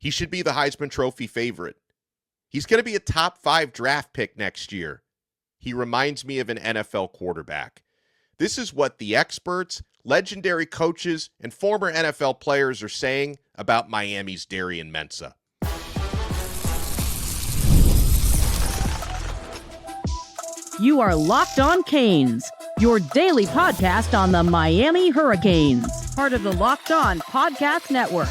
He should be the Heisman Trophy favorite. He's going to be a top 5 draft pick next year. He reminds me of an NFL quarterback. This is what the experts, legendary coaches, and former NFL players are saying about Miami's Darian Mensah. You are Locked On Canes, your daily podcast on the Miami Hurricanes, part of the Locked On Podcast Network,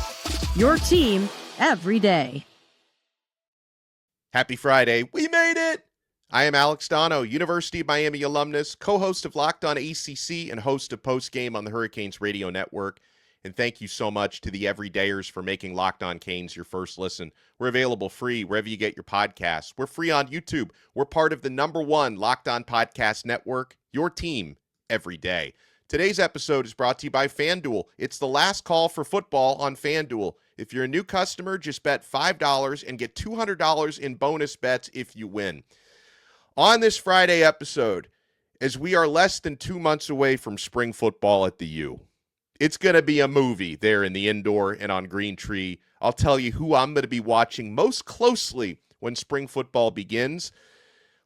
your team every day. Happy Friday. We made it. I am Alex Donno, University of Miami alumnus, co-host of Locked On ACC and host of Postgame on the Hurricanes Radio Network. And thank you so much to the everydayers for making Locked On Canes your first listen. We're available free wherever you get your podcasts. We're free on YouTube. We're part of the #1 Locked On Podcast Network, your team every day. Today's episode is brought to you by FanDuel. It's the last call for football on FanDuel. If you're a new customer, just bet $5 and get $200 in bonus bets if you win. On this Friday episode, as we are less than 2 months away from spring football at the U, it's going to be a movie there in the indoor and on Green Tree. I'll tell you who I'm going to be watching most closely when spring football begins.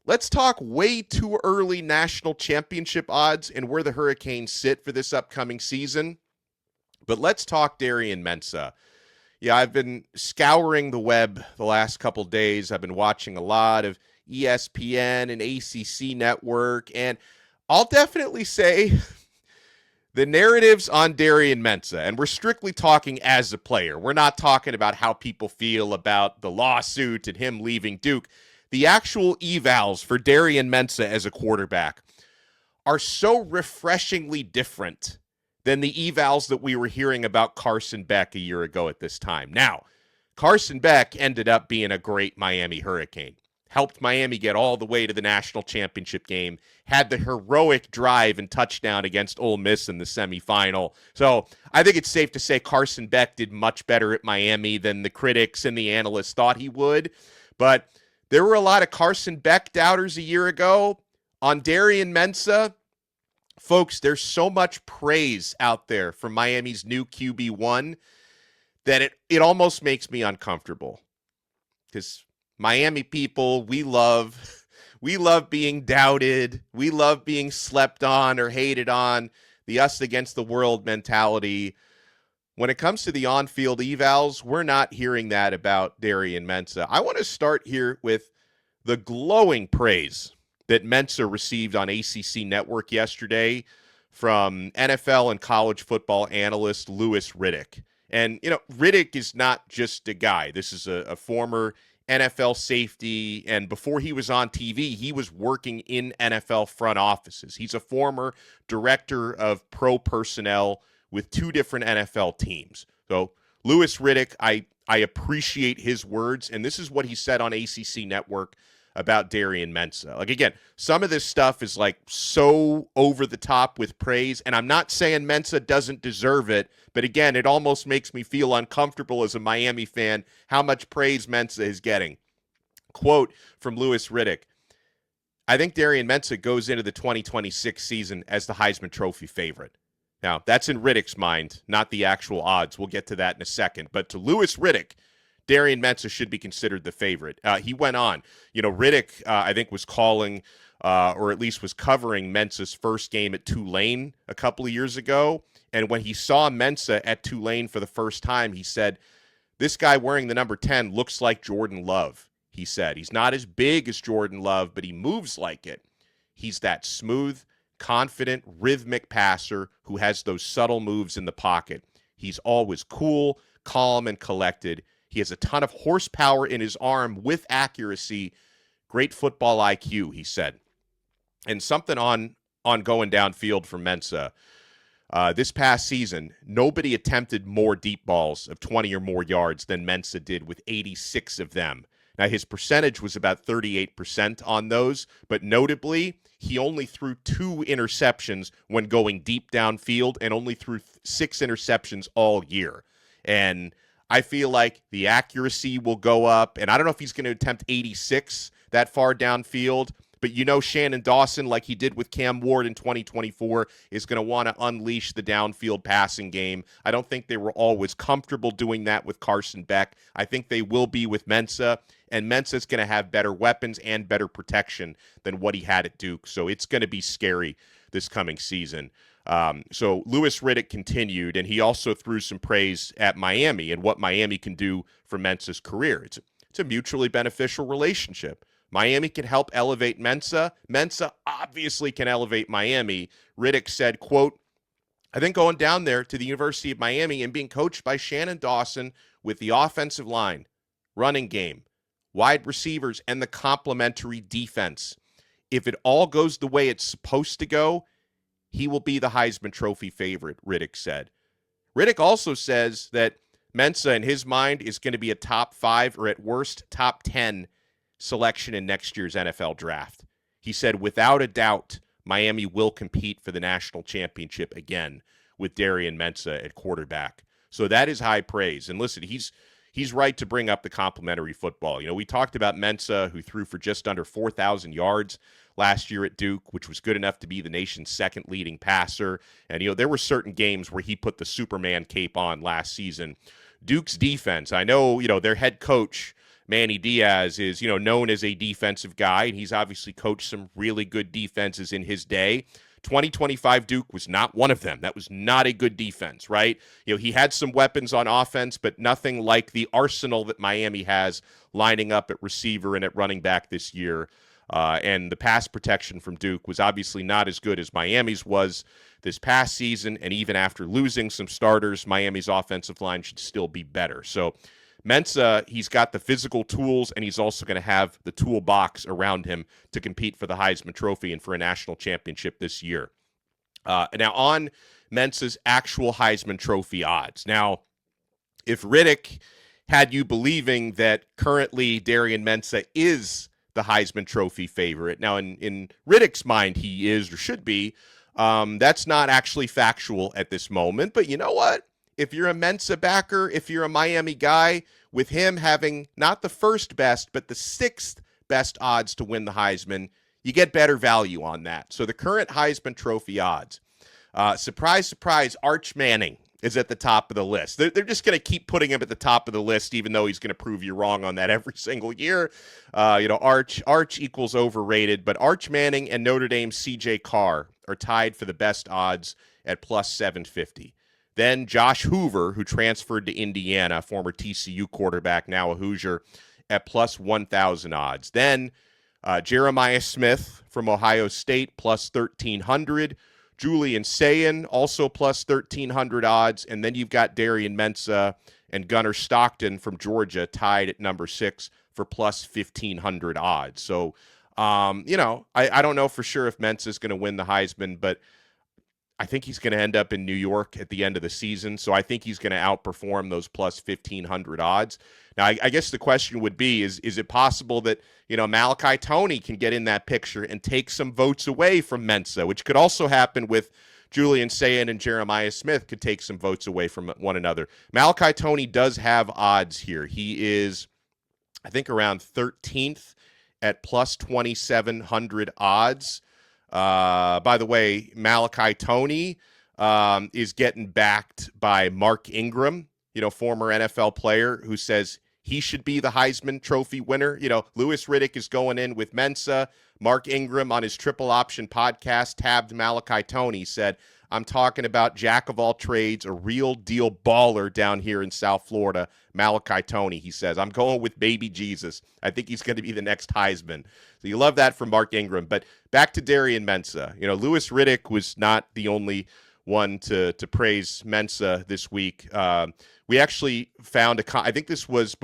Let's talk way too early national championship odds and where the Hurricanes sit for this upcoming season. But let's talk Darian Mensah. Yeah, I've been scouring the web the last couple days. I've been watching a lot of ESPN and ACC Network, and I'll definitely say the narratives on Darian Mensah, and we're strictly talking as a player. We're not talking about how people feel about the lawsuit and him leaving Duke. The actual evals for Darian Mensah as a quarterback are so refreshingly different than the evals that we were hearing about Carson Beck a year ago at this time. Now, Carson Beck ended up being a great Miami Hurricane. Helped Miami get all the way to the national championship game, had the heroic drive and touchdown against Ole Miss in the semifinal. So I think it's safe to say Carson Beck did much better at Miami than the critics and the analysts thought he would. But there were a lot of Carson Beck doubters a year ago. On Darian Mensah, folks, there's so much praise out there for Miami's new QB1 that it almost makes me uncomfortable. Because Miami people, we love being doubted. We love being slept on or hated on, the us against the world mentality. When it comes to the on-field evals, we're not hearing that about Darian Mensah. I want to start here with the glowing praise that Mensah received on ACC Network yesterday from NFL and college football analyst Louis Riddick. And, Riddick is not just a guy. This is a former NFL safety, and before he was on TV, he was working in NFL front offices. He's a former director of pro personnel with 2 different NFL teams. So Louis Riddick, I appreciate his words, and this is what he said on ACC Network about Darian Mensah. Like, again, some of this stuff is like so over the top with praise, and I'm not saying Mensah doesn't deserve it, but again, it almost makes me feel uncomfortable as a Miami fan how much praise Mensah is getting. Quote from Louis Riddick: I think Darian Mensah goes into the 2026 season as the Heisman Trophy favorite. Now, that's in Riddick's mind, not the actual odds. We'll get to that in a second. But to Louis Riddick, Darian Mensah should be considered the favorite. He went on. Riddick, I think, was calling or at least was covering Mensah's first game at Tulane a couple of years ago. And when he saw Mensah at Tulane for the first time, he said, this guy wearing the number 10 looks like Jordan Love, he said. He's not as big as Jordan Love, but he moves like it. He's that smooth, confident, rhythmic passer who has those subtle moves in the pocket. He's always cool, calm, and collected. He has a ton of horsepower in his arm with accuracy. Great football IQ, he said. And something on going downfield for Mensah. This past season, nobody attempted more deep balls of 20 or more yards than Mensah did with 86 of them. Now, his percentage was about 38% on those, but notably, he only threw 2 interceptions when going deep downfield and only threw 6 interceptions all year. And I feel like the accuracy will go up, and I don't know if he's going to attempt 86 that far downfield, But you know Shannon Dawson, like he did with Cam Ward in 2024, is going to want to unleash the downfield passing game. I don't think they were always comfortable doing that with Carson Beck. I think they will be with Mensah, and Mensah's going to have better weapons and better protection than what he had at Duke. So it's going to be scary this coming season. So Louis Riddick continued, and he also threw some praise at Miami and what Miami can do for Mensah's career. It's a mutually beneficial relationship. Miami can help elevate Mensah. Mensah obviously can elevate Miami. Riddick said, quote, I think going down there to the University of Miami and being coached by Shannon Dawson with the offensive line, running game, wide receivers, and the complementary defense, if it all goes the way it's supposed to go, he will be the Heisman Trophy favorite, Riddick said. Riddick also says that Mensah, in his mind, is going to be a top 5 or at worst top 10 selection in next year's NFL draft. He said, without a doubt, Miami will compete for the national championship again with Darian Mensah at quarterback. So that is high praise. And listen, he's right to bring up the complimentary football. You know, we talked about Mensah, who threw for just under 4,000 yards last year at Duke, which was good enough to be the nation's second leading passer. And, you know, there were certain games where he put the Superman cape on last season. Duke's defense, I know, you know, their head coach, Manny Diaz, is, you know, known as a defensive guy, and he's obviously coached some really good defenses in his day. 2025 Duke was not one of them. That was not a good defense, right? You know, he had some weapons on offense, but nothing like the arsenal that Miami has lining up at receiver and at running back this year. And the pass protection from Duke was obviously not as good as Miami's was this past season. And even after losing some starters, Miami's offensive line should still be better. So Mensah, he's got the physical tools, and he's also going to have the toolbox around him to compete for the Heisman Trophy and for a national championship this year. Now, on Mensah's actual Heisman Trophy odds. Now, if Riddick had you believing that currently Darian Mensah is the Heisman Trophy favorite. Now, in Riddick's mind, he is or should be. That's not actually factual at this moment. But you know what? If you're a Mensah backer, if you're a Miami guy, with him having not the first best, but the 6th best odds to win the Heisman, you get better value on that. So the current Heisman Trophy odds, surprise, surprise, Arch Manning is at the top of the list. They're just going to keep putting him at the top of the list, even though he's going to prove you wrong on that every single year. You know, Arch equals overrated, but Arch Manning and Notre Dame's C.J. Carr are tied for the best odds at plus 750. Then Josh Hoover, who transferred to Indiana, former TCU quarterback, now a Hoosier, at plus 1,000 odds. Then Jeremiah Smith from Ohio State, plus 1,300. Julian Sayin, also plus 1,300 odds. And then you've got Darian Mensah and Gunnar Stockton from Georgia tied at number 6 for plus 1,500 odds. So, you know, I don't know for sure if Mensah is going to win the Heisman, but I think he's going to end up in New York at the end of the season. So I think he's going to outperform those plus 1,500 odds. Now, I guess the question would be, is it possible that, you know, Malachi Toney can get in that picture and take some votes away from Mensah, which could also happen with Julian Sayin and Jeremiah Smith could take some votes away from one another. Malachi Toney does have odds here. He is, I think, around 13th at plus 2,700 odds. By the way, Malachi Toney is getting backed by Mark Ingram, you know, former NFL player, who says he should be the Heisman Trophy winner. You know, Louis Riddick is going in with Mensah. Mark Ingram on his Triple Option podcast tabbed Malachi Toney, said, I'm talking about jack of all trades, a real deal baller down here in South Florida, Malachi Toney. He says, I'm going with baby Jesus. I think he's going to be the next Heisman. So you love that from Mark Ingram. But back to Darian Mensah. You know, Louis Riddick was not the only one to praise Mensah this week. We actually found I think this was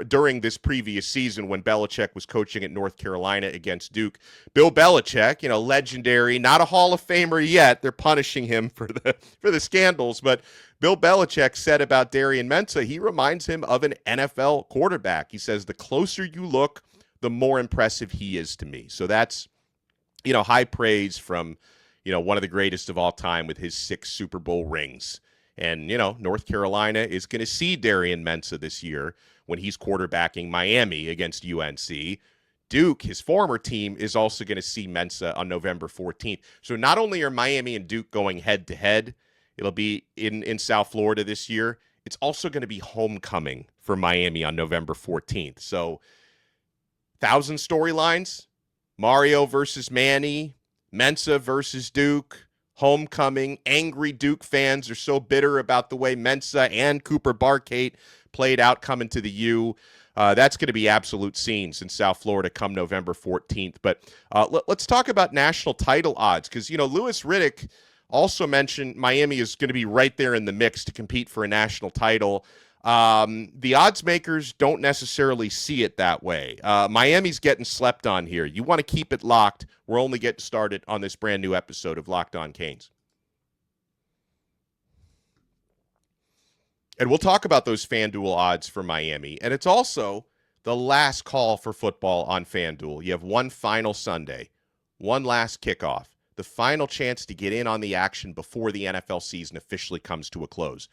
during this previous season when Belichick was coaching at North Carolina against Duke. Bill Belichick, you know, legendary, not a Hall of Famer yet. They're punishing him for the scandals, but Bill Belichick said about Darian Mensah, he reminds him of an NFL quarterback. He says, the closer you look, the more impressive he is to me. So that's, you know, high praise from, you know, one of the greatest of all time with his 6 Super Bowl rings. And, you know, North Carolina is going to see Darian Mensah this year when he's quarterbacking Miami against UNC. Duke, his former team, is also going to see Mensah on November 14th. So not only are Miami and Duke going head-to-head, it'll be in South Florida this year, it's also going to be homecoming for Miami on November 14th. So 1,000 storylines, Mario versus Manny, Mensah versus Duke, homecoming. Angry Duke fans are so bitter about the way Mensah and Cooper Barkate played out coming to the U. That's going to be absolute scenes in South Florida come November 14th. But let's talk about national title odds because, Louis Riddick also mentioned Miami is going to be right there in the mix to compete for a national title. The odds makers don't necessarily see it that way. Miami's getting slept on here. You want to keep it locked. We're only getting started on this brand new episode of Locked On Canes. And we'll talk about those FanDuel odds for Miami. And it's also the last call for football on FanDuel. You have one final Sunday, one last kickoff, the final chance to get in on the action before the NFL season officially comes to a close.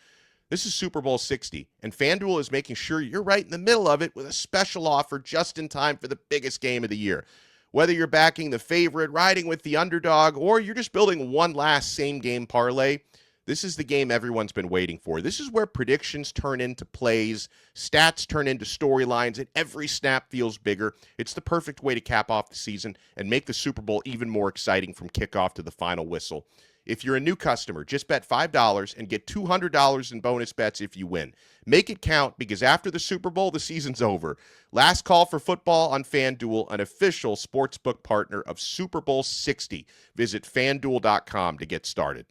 This is Super Bowl 60, and FanDuel is making sure you're right in the middle of it with a special offer just in time for the biggest game of the year. Whether you're backing the favorite, riding with the underdog, or you're just building one last same-game parlay, this is the game everyone's been waiting for. This is where predictions turn into plays, stats turn into storylines, and every snap feels bigger. It's the perfect way to cap off the season and make the Super Bowl even more exciting from kickoff to the final whistle. If you're a new customer, just bet $5 and get $200 in bonus bets if you win. Make it count because after the Super Bowl, the season's over. Last call for football on FanDuel, an official sportsbook partner of Super Bowl 60. Visit FanDuel.com to get started.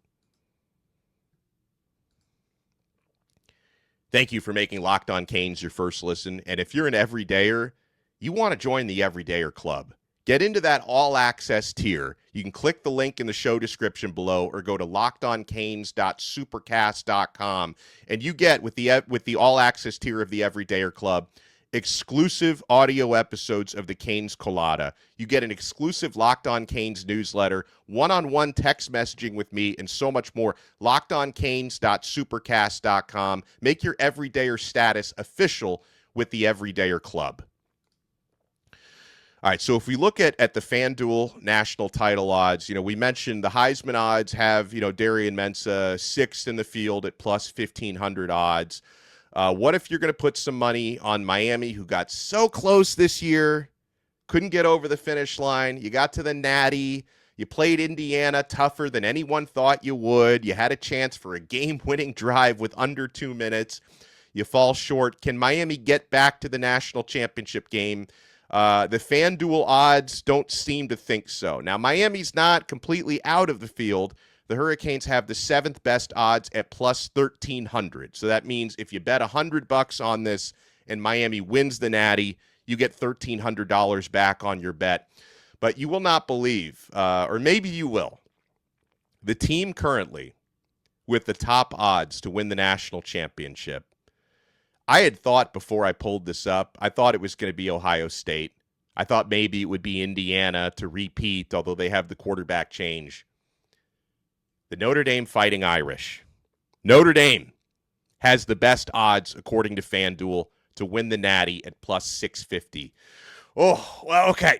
Thank you for making Locked On Canes your first listen. And if you're an everydayer, you want to join the Everydayer Club. Get into that all-access tier. You can click the link in the show description below or go to lockedoncanes.supercast.com. And you get, with the all-access tier of the Everydayer Club, exclusive audio episodes of the Canes Colada. You get an exclusive Locked On Canes newsletter, one-on-one text messaging with me, and so much more. LockedOnCanes.supercast.com. Make your Everydayer status official with the Everydayer Club. All right, so if we look at the FanDuel national title odds, we mentioned the Heisman odds have, Darian Mensah sixth in the field at plus 1,500 odds. What if you're going to put some money on Miami, who got so close this year, couldn't get over the finish line? You got to the Natty. You played Indiana tougher than anyone thought you would. You had a chance for a game-winning drive with under 2 minutes. You fall short. Can Miami get back to the national championship game? The FanDuel odds don't seem to think so. Now, Miami's not completely out of the field. The Hurricanes have the seventh best odds at plus 1,300. So that means if you bet $100 on this and Miami wins the Natty, you get $1,300 back on your bet. But you will not believe, or maybe you will, the team currently with the top odds to win the national championship. I had thought before I pulled this up, I thought it was going to be Ohio State. I thought maybe it would be Indiana to repeat, although they have the quarterback change. The Notre Dame Fighting Irish. Notre Dame has the best odds, according to FanDuel, to win the Natty at plus 650. Oh, well, okay.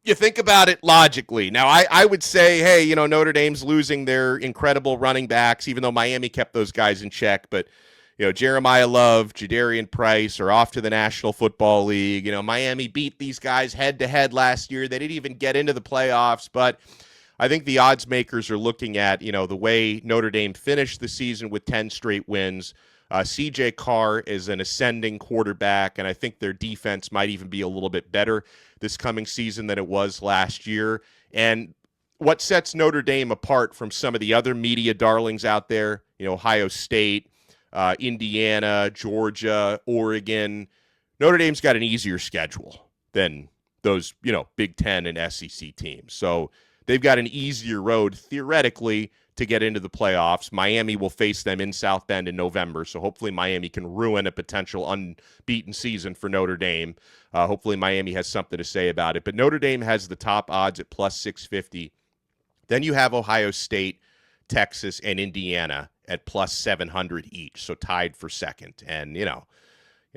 You think about it logically. Now, I would say, hey, Notre Dame's losing their incredible running backs, even though Miami kept those guys in check. But, Jeremiah Love, Jadarian Price are off to the National Football League. Miami beat these guys head-to-head last year. They didn't even get into the playoffs. But I think the odds makers are looking at, the way Notre Dame finished the season with 10 straight wins. C.J. Carr is an ascending quarterback, and I think their defense might even be a little bit better this coming season than it was last year. And what sets Notre Dame apart from some of the other media darlings out there, Ohio State, Indiana, Georgia, Oregon, Notre Dame's got an easier schedule than those, Big Ten and SEC teams. So they've got an easier road, theoretically, to get into the playoffs. Miami will face them in South Bend in November, so hopefully Miami can ruin a potential unbeaten season for Notre Dame. Hopefully Miami has something to say about it. But Notre Dame has the top odds at plus 650. Then you have Ohio State, Texas, and Indiana at plus 700 each, so tied for second. And,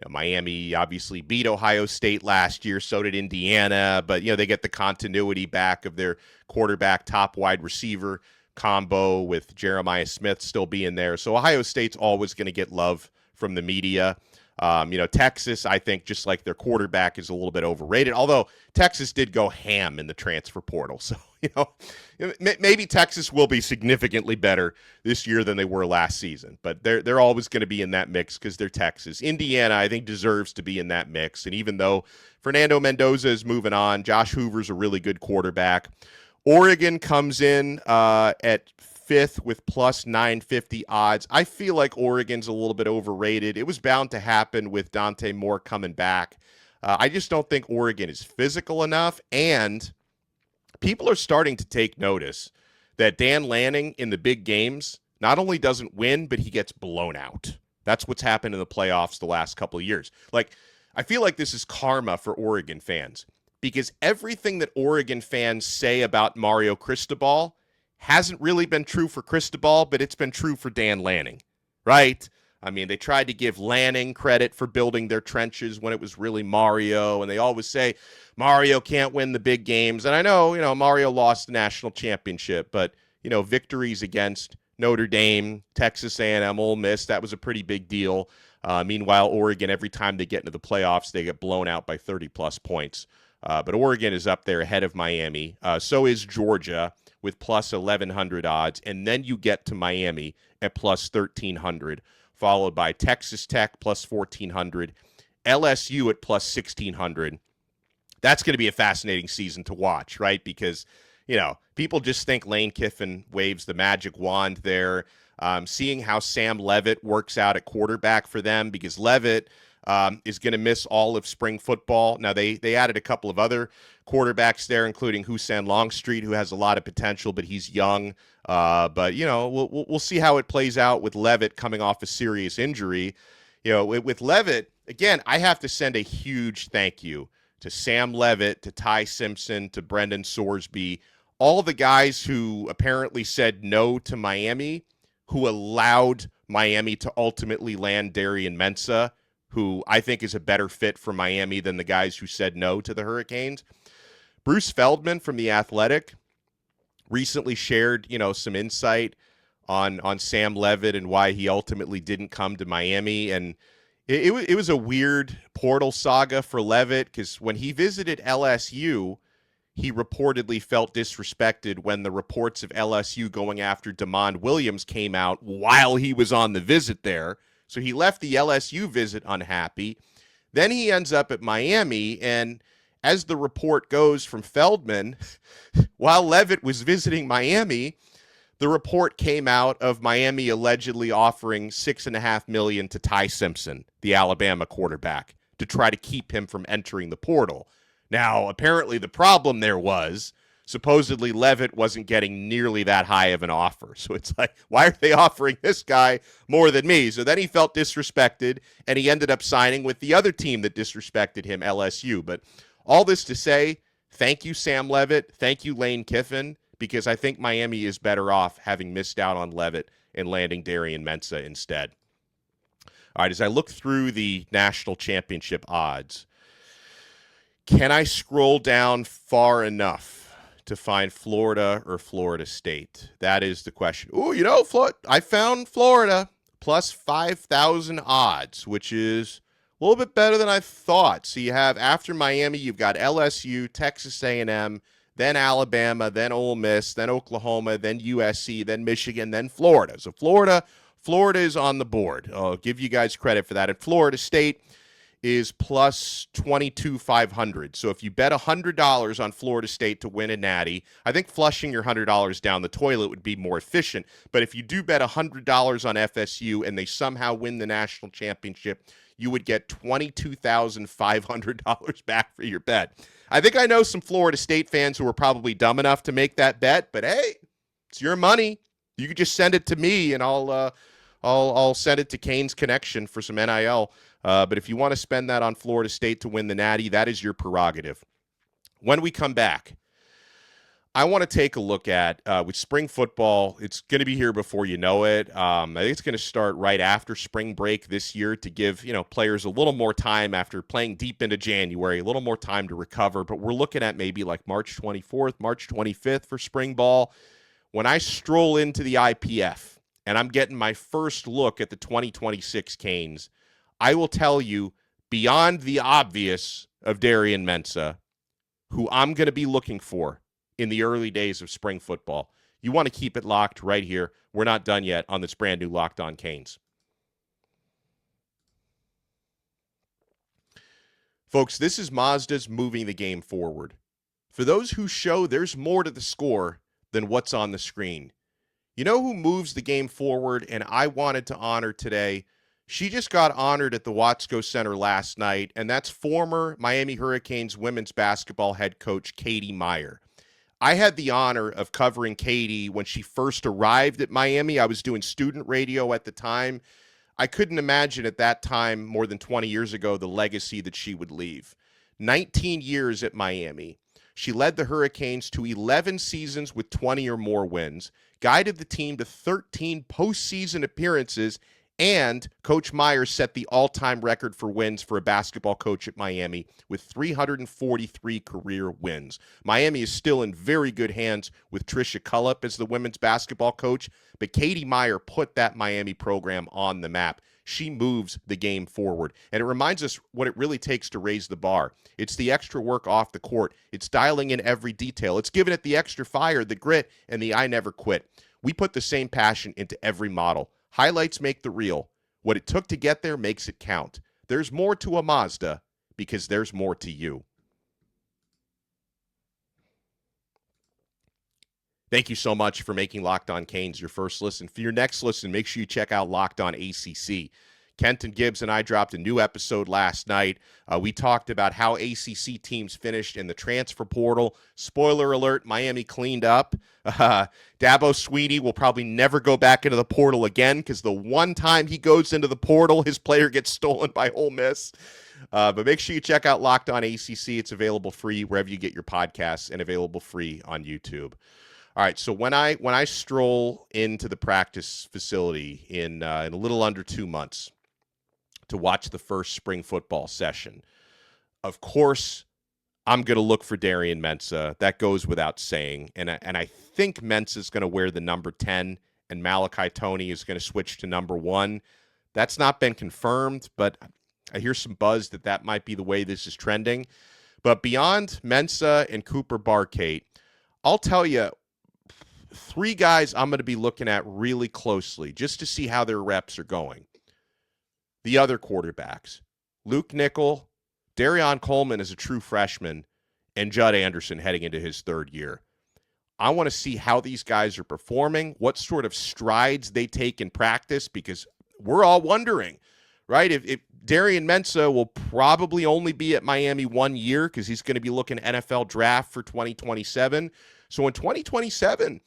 Miami obviously beat Ohio State last year. So did Indiana. But, they get the continuity back of their quarterback, top wide receiver combo with Jeremiah Smith still being there. So Ohio State's always going to get love from the media. Texas, I think, just like their quarterback, is a little bit overrated. Although Texas did go ham in the transfer portal. So, maybe Texas will be significantly better this year than they were last season. But they're always going to be in that mix because they're Texas. Indiana, I think, deserves to be in that mix. And even though Fernando Mendoza is moving on, Josh Hoover's a really good quarterback. Oregon comes in at fifth with plus 950 odds. I feel like Oregon's a little bit overrated. It was bound to happen with Dante Moore coming back. I just don't think Oregon is physical enough, and people are starting to take notice that Dan Lanning in the big games not only doesn't win, but he gets blown out. That's what's happened in the playoffs the last couple of years. I feel like this is karma for Oregon fans, because everything that Oregon fans say about Mario Cristobal hasn't really been true for Cristobal, but it's been true for Dan Lanning, right? I mean, they tried to give Lanning credit for building their trenches when it was really Mario, and they always say Mario can't win the big games. And I know, Mario lost the national championship, but, victories against Notre Dame, Texas A&M, Ole Miss, that was a pretty big deal. Meanwhile, Oregon, every time they get into the playoffs, they get blown out by 30-plus points. But Oregon is up there ahead of Miami. So is Georgia with plus 1,100 odds. And then you get to Miami at plus 1,300, followed by Texas Tech plus 1,400, LSU at plus 1,600. That's going to be a fascinating season to watch, right? Because, people just think Lane Kiffin waves the magic wand there. Seeing how Sam Leavitt works out at quarterback for them, because Leavitt is going to miss all of spring football. Now, they added a couple of other quarterbacks there, including Hussein Longstreet, who has a lot of potential, but he's young. But we'll see how it plays out with Leavitt coming off a serious injury. With Leavitt, again, I have to send a huge thank you to Sam Leavitt, to Ty Simpson, to Brendan Sorsby, all the guys who apparently said no to Miami, who allowed Miami to ultimately land Darian Mensah, who I think is a better fit for Miami than the guys who said no to the Hurricanes. Bruce Feldman from The Athletic recently shared, some insight on Sam Leavitt and why he ultimately didn't come to Miami. And it was a weird portal saga for Leavitt, because when he visited LSU, he reportedly felt disrespected when the reports of LSU going after DeMond Williams came out while he was on the visit there. So he left the LSU visit unhappy. Then he ends up at Miami, and as the report goes from Feldman, while Leavitt was visiting Miami, the report came out of Miami allegedly offering $6.5 million to Ty Simpson, the Alabama quarterback, to try to keep him from entering the portal. Now, apparently the problem there was supposedly Leavitt wasn't getting nearly that high of an offer. So it's like, why are they offering this guy more than me? So then he felt disrespected, and he ended up signing with the other team that disrespected him, LSU. But all this to say, thank you, Sam Leavitt. Thank you, Lane Kiffin, because I think Miami is better off having missed out on Leavitt and landing Darian Mensah instead. All right, as I look through the national championship odds, can I scroll down far enough to find Florida or Florida State? That is the question. Oh, I found Florida plus 5,000 odds, which is a little bit better than I thought. So you have, after Miami, you've got LSU, Texas A&M, then Alabama, then Ole Miss, then Oklahoma, then USC, then Michigan, then Florida. So Florida is on the board. I'll give you guys credit for that. And Florida State is plus 22,500. So if you bet $100 on Florida State to win a natty, I think flushing your $100 down the toilet would be more efficient. But if you do bet $100 on FSU and they somehow win the national championship, you would get $22,500 back for your bet. I think I know some Florida State fans who are probably dumb enough to make that bet, but hey, it's your money. You could just send it to me, and I'll send it to Kane's Connection for some NIL. But if you want to spend that on Florida State to win the natty, that is your prerogative. When we come back, I want to take a look at with spring football. It's going to be here before you know it. I think it's going to start right after spring break this year to give players a little more time after playing deep into January, a little more time to recover. But we're looking at maybe like March 24th, March 25th for spring ball. When I stroll into the IPF and I'm getting my first look at the 2026 Canes, I will tell you beyond the obvious of Darian Mensah, who I'm going to be looking for in the early days of spring football. You want to keep it locked right here. We're not done yet on this brand new Locked On Canes. Folks, this is Mazda's moving the game forward. For those who show there's more to the score than what's on the screen. You know who moves the game forward and I wanted to honor today? She just got honored at the Watsco Center last night, and that's former Miami Hurricanes women's basketball head coach Katie Meier. I had the honor of covering Katie when she first arrived at Miami. I was doing student radio at the time. I couldn't imagine at that time, more than 20 years ago, the legacy that she would leave. 19 years at Miami. She led the Hurricanes to 11 seasons with 20 or more wins, guided the team to 13 postseason appearances, and Coach Meier set the all-time record for wins for a basketball coach at Miami with 343 career wins. Miami is still in very good hands with Tricia Cullip as the women's basketball coach, but Katie Meier put that Miami program on the map. She moves the game forward, and it reminds us what it really takes to raise the bar. It's the extra work off the court. It's dialing in every detail. It's giving it the extra fire, the grit, and the I never quit. We put the same passion into every model. Highlights make the reel. What it took to get there makes it count. There's more to a Mazda because there's more to you. Thank you so much for making Locked On Canes your first listen. For your next listen, make sure you check out Locked On ACC. Kenton Gibbs and I dropped a new episode last night. We talked about how ACC teams finished in the transfer portal. Spoiler alert, Miami cleaned up. Dabo Swinney will probably never go back into the portal again because the one time he goes into the portal, his player gets stolen by Ole Miss. But make sure you check out Locked On ACC. It's available free wherever you get your podcasts and available free on YouTube. All right, so when I stroll into the practice facility in a little under 2 months to watch the first spring football session, of course, I'm going to look for Darian Mensah. That goes without saying. And I think Mensah's going to wear the number 10, and Malachi Toney is going to switch to number 1. That's not been confirmed, but I hear some buzz that might be the way this is trending. But beyond Mensah and Cooper Barkate, I'll tell you, 3 guys I'm going to be looking at really closely just to see how their reps are going. The other quarterbacks, Luke Nickel, Darian Coleman is a true freshman, and Judd Anderson heading into his 3rd year. I want to see how these guys are performing, what sort of strides they take in practice, because we're all wondering, right? If Darian Mensah will probably only be at Miami 1 year because he's going to be looking NFL draft for 2027. So in 2027,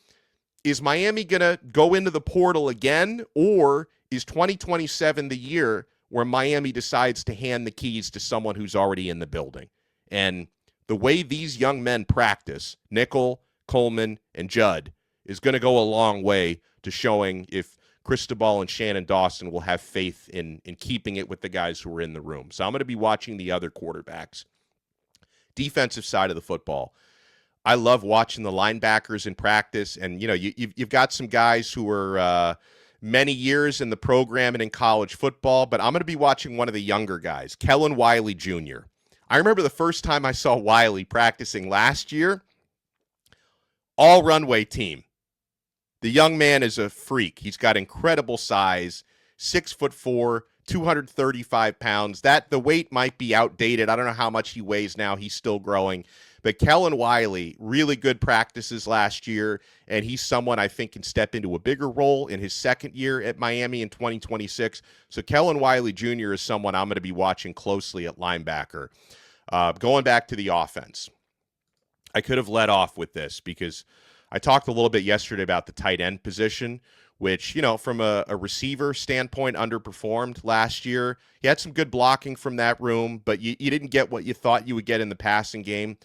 is Miami going to go into the portal again, or is 2027 the year where Miami decides to hand the keys to someone who's already in the building? And the way these young men practice, Nickel, Coleman, and Judd, is going to go a long way to showing if Cristobal and Shannon Dawson will have faith in keeping it with the guys who are in the room. So I'm going to be watching the other quarterbacks. Defensive side of the football, I love watching the linebackers in practice, and you've got some guys who are many years in the program and in college football, but I'm going to be watching one of the younger guys, Kellen Wiley Jr. I remember the first time I saw Wiley practicing last year, all runway team. The young man is a freak. He's got incredible size, 6'4", 235 pounds. The weight might be outdated. I don't know how much he weighs now. He's still growing. But Kellen Wiley, really good practices last year, and he's someone I think can step into a bigger role in his 2nd year at Miami in 2026. So Kellen Wiley Jr. is someone I'm going to be watching closely at linebacker. Going back to the offense, I could have led off with this because I talked a little bit yesterday about the tight end position, which, from a receiver standpoint, underperformed last year. You had some good blocking from that room, but you didn't get what you thought you would get in the passing game.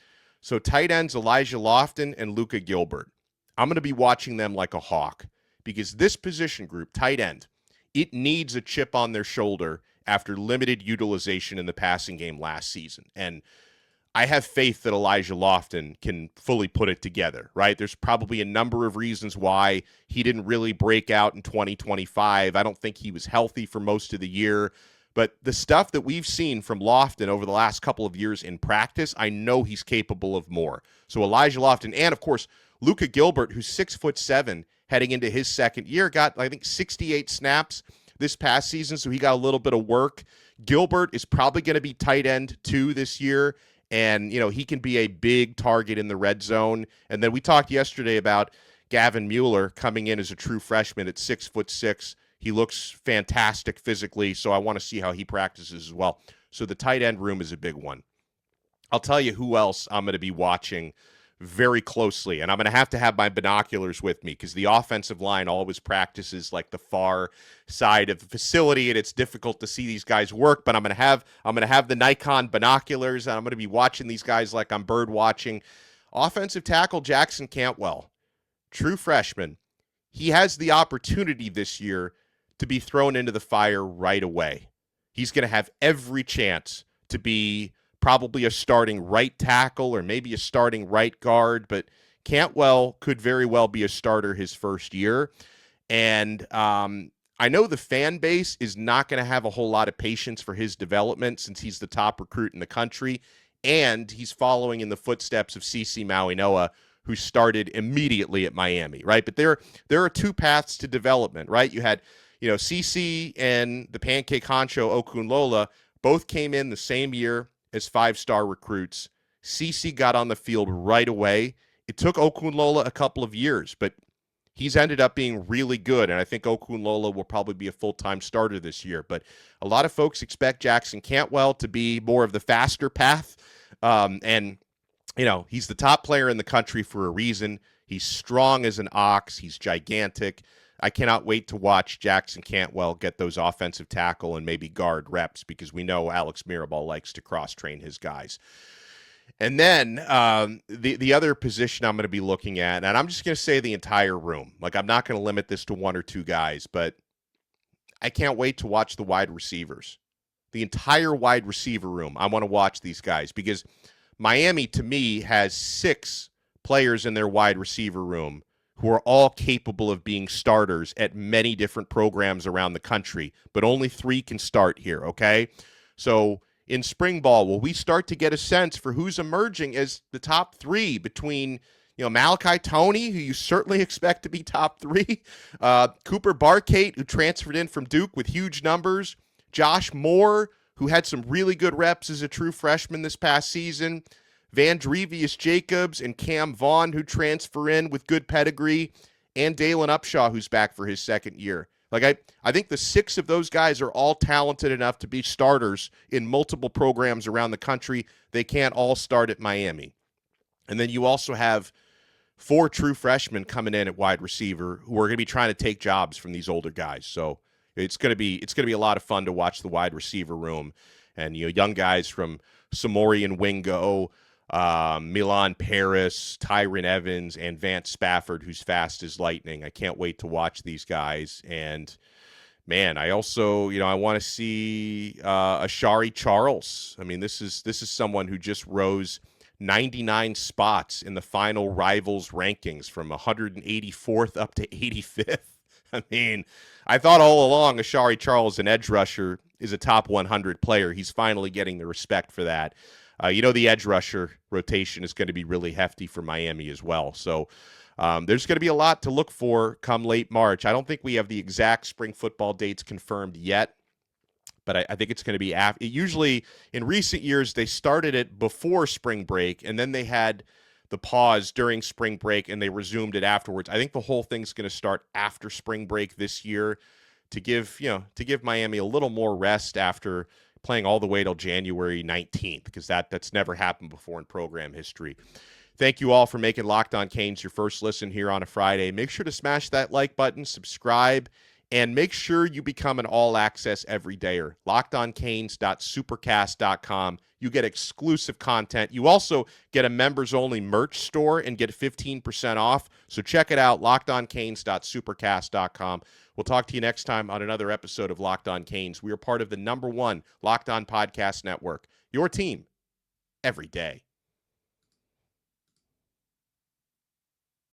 So tight ends Elijah Lofton and Luka Gilbert. I'm going to be watching them like a hawk because this position group, tight end, it needs a chip on their shoulder after limited utilization in the passing game last season. And I have faith that Elijah Lofton can fully put it together, right? There's probably a number of reasons why he didn't really break out in 2025. I don't think he was healthy for most of the year. But the stuff that we've seen from Lofton over the last couple of years in practice, I know he's capable of more. So Elijah Lofton, and of course, Luka Gilbert, who's 6'7", heading into his second year, got, I think, 68 snaps this past season, so he got a little bit of work. Gilbert is probably going to be tight end 2 this year, and, you know, he can be a big target in the red zone. And then we talked yesterday about Gavin Mueller coming in as a true freshman at 6'6". He looks fantastic physically, so I want to see how he practices as well. So the tight end room is a big one. I'll tell you who else I'm going to be watching very closely, and I'm going to have my binoculars with me because the offensive line always practices like the far side of the facility, and it's difficult to see these guys work. But I'm going to have the Nikon binoculars, and I'm going to be watching these guys like I'm bird watching. Offensive tackle Jackson Cantwell, true freshman. He has the opportunity this year to be thrown into the fire right away. He's going to have every chance to be probably a starting right tackle or maybe a starting right guard, but Cantwell could very well be a starter his first year. And I know the fan base is not going to have a whole lot of patience for his development since he's the top recruit in the country, and he's following in the footsteps of CeCe Mauigoa, who started immediately at Miami, right? But there are two paths to development, right? You had, CeCe and the pancake honcho Okunlola both came in the same year as 5-star recruits. CeCe got on the field right away. It took Okunlola a couple of years, but he's ended up being really good, and I think Okunlola will probably be a full-time starter this year. But a lot of folks expect Jackson Cantwell to be more of the faster path, and he's the top player in the country for a reason. He's strong as an ox. He's gigantic. I cannot wait to watch Jackson Cantwell get those offensive tackle and maybe guard reps because we know Alex Mirabal likes to cross-train his guys. And then the other position I'm going to be looking at, and I'm just going to say the entire room. Like, I'm not going to limit this to one or two guys, but I can't wait to watch the wide receivers. The entire wide receiver room. I want to watch these guys because Miami, to me, has 6 players in their wide receiver room who are all capable of being starters at many different programs around the country, but only 3 can start here, okay? So in spring ball, will we start to get a sense for who's emerging as the top 3 between, Malachi Toney, who you certainly expect to be top 3, Cooper Barkate, who transferred in from Duke with huge numbers, Josh Moore, who had some really good reps as a true freshman this past season, Vandrevius Jacobs and Cam Vaughn, who transfer in with good pedigree, and Dalen Upshaw, who's back for his second year. Like, I think the 6 of those guys are all talented enough to be starters in multiple programs around the country. They can't all start at Miami. And then you also have 4 true freshmen coming in at wide receiver who are going to be trying to take jobs from these older guys. So it's going to be a lot of fun to watch the wide receiver room, and young guys from Samori and Wingo, Milan Paris, Tyron Evans, and Vance Spafford, who's fast as lightning. I can't wait to watch these guys. And man, I also, I want to see Ashari Charles. I mean, this is someone who just rose 99 spots in the final Rivals rankings from 184th up to 85th. I mean, I thought all along Ashari Charles, an edge rusher, is a top 100 player. He's finally getting the respect for that. The edge rusher rotation is going to be really hefty for Miami as well. So there's going to be a lot to look for come late March. I don't think we have the exact spring football dates confirmed yet, but I think it's going to be after. Usually in recent years, they started it before spring break, and then they had the pause during spring break, and they resumed it afterwards. I think the whole thing's going to start after spring break this year to give Miami a little more rest after playing all the way till January 19th, because that's never happened before in program history. Thank you all for making Locked On Canes your first listen here on a Friday. Make sure to smash that like button, subscribe, and make sure you become an all-access everydayer. LockedOnCanes.supercast.com. You get exclusive content. You also get a members-only merch store and get 15% off. So check it out, lockedoncanes.supercast.com. We'll talk to you next time on another episode of Locked On Canes. We are part of the #1 Locked On Podcast Network. Your team every day.